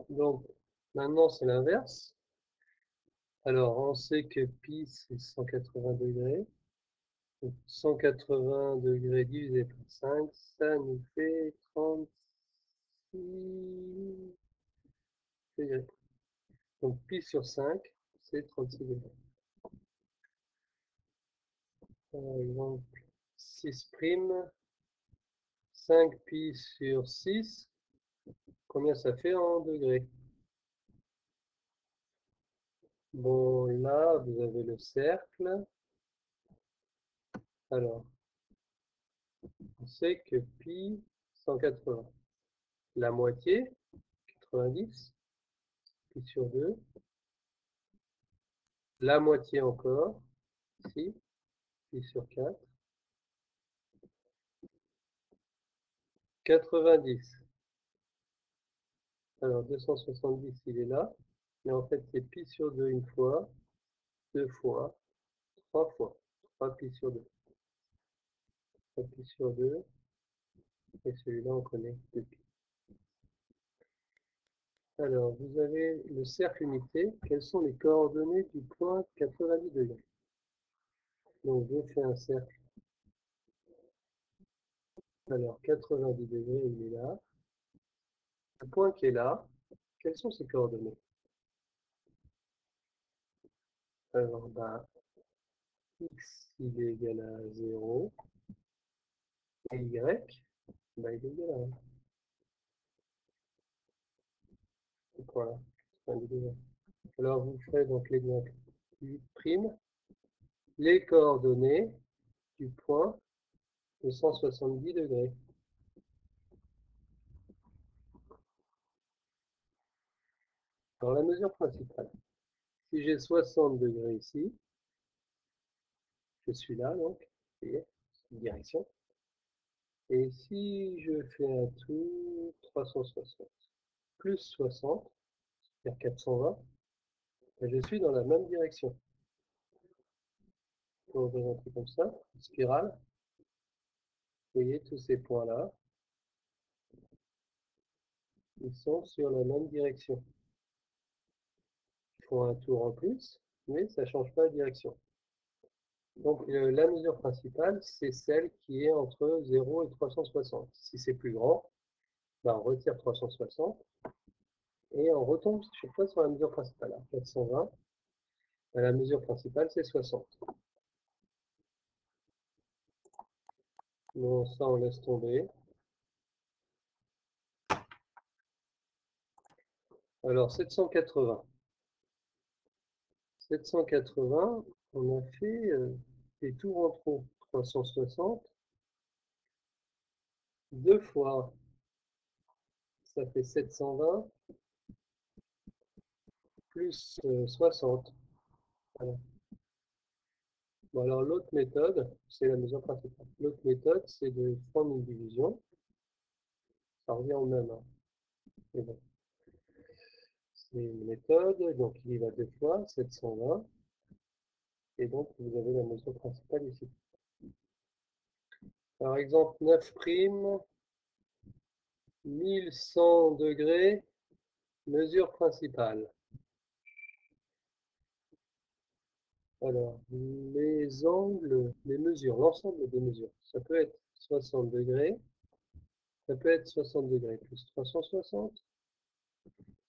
Donc, maintenant, c'est l'inverse. Alors, on sait que pi, c'est 180 degrés. Donc, 180 degrés divisé par 5, ça nous fait 36 degrés. Donc, pi sur 5, c'est 36 degrés. Par exemple, 6 prime, 5 pi sur 6, combien ça fait en degrés? Bon, là, vous avez le cercle. Alors, on sait que pi, 180. La moitié, 90, pi sur 2. La moitié encore, ici, pi sur 4. 90. Alors, 270, il est là. Mais en fait, c'est pi sur 2 une fois, 2 fois, 3 fois. 3 pi sur 2. 3 pi sur 2. Et celui-là, on connaît 2 pi. Alors, vous avez le cercle unité. Quelles sont les coordonnées du point 90 degrés? Donc, je fais un cercle. Alors, 90 degrés, il est là. Le point qui est là, quelles sont ses coordonnées? Alors, bah, x, il est égal à 0. Et y, bah, il est égal à 1. Voilà, 90 degrés. Alors, vous ferez donc l'exemple 8', les coordonnées du point de 170 degrés. Dans la mesure principale, si j'ai 60 degrés ici, je suis là donc, c'est une direction. Et si je fais un tour 360 plus 60, c'est-à-dire 420, je suis dans la même direction. On va représenter comme ça, une spirale. Vous voyez tous ces points-là, ils sont sur la même direction. Ils font un tour en plus, mais ça ne change pas la direction. Donc la mesure principale, c'est celle qui est entre 0 et 360. Si c'est plus grand, ben, on retire 360 et on retombe chaque fois sur la mesure principale. Alors, 420, ben, la mesure principale, c'est 60. Bon, ça, on laisse tomber. Alors, 780. 780, on a fait des tours en trop. 360, deux fois, ça fait 720, plus 60. Voilà. Bon, alors l'autre méthode, c'est la mesure principale. L'autre méthode, c'est de prendre une division. Ça revient au même, hein. Mais bon, c'est une méthode, donc il y va deux fois, 720. Et donc, vous avez la mesure principale ici. Par exemple, 9', 1100 degrés, mesure principale. Alors, les angles, les mesures, l'ensemble des mesures, ça peut être 60 degrés, ça peut être 60 degrés plus 360,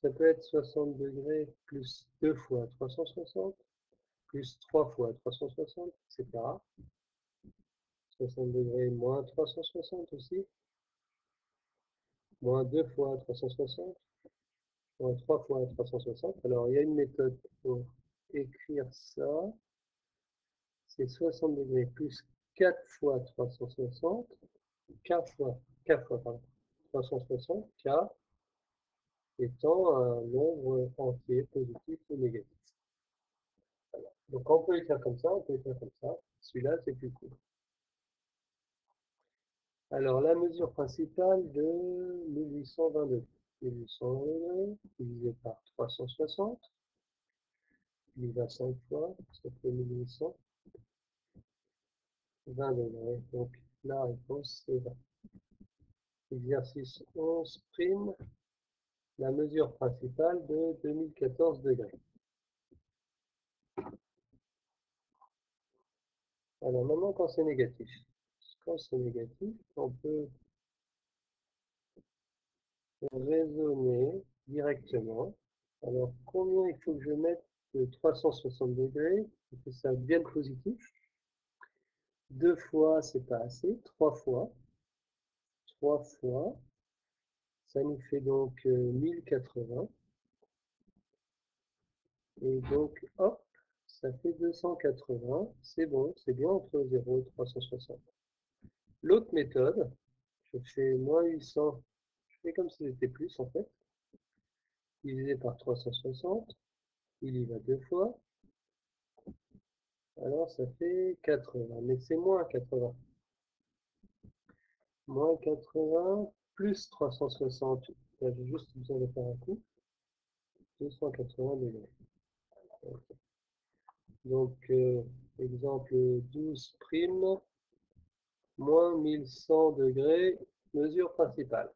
ça peut être 60 degrés plus 2 fois 360, plus 3 fois 360, etc. 60 degrés moins 360 aussi, moins 2 fois 360, moins 3 fois 360. Alors, il y a une méthode pour écrire ça. C'est 60 degrés plus 4 fois 360, K fois, pardon, 360, K étant un nombre entier, positif ou négatif. Voilà. Donc on peut écrire comme ça, on peut écrire comme ça. Celui-là, c'est plus court. Alors la mesure principale de 1822. 1822 divisé par 360, divisé à 5 fois, ça fait 1820 degrés. Donc la réponse c'est 20. Exercice 11', la mesure principale de 2014 degrés. Alors maintenant, quand c'est négatif. Quand c'est négatif, on peut raisonner directement. Alors, combien il faut que je mette de 360 degrés pour que ça devienne positif? 2 fois, c'est pas assez. 3 fois. 3 fois. Ça nous fait donc 1080. Et donc, hop, ça fait 280. C'est bon, c'est bien entre 0 et 360. L'autre méthode, je fais moins 800. Je fais comme si c'était plus en fait. Divisé par 360. Il y va 2 fois. Alors ça fait 80. Mais c'est moins 80. Moins 80 plus 360. Là, j'ai juste besoin de faire un coup. 280 degrés. Donc, exemple 12 prime, moins 1100 degrés, mesure principale.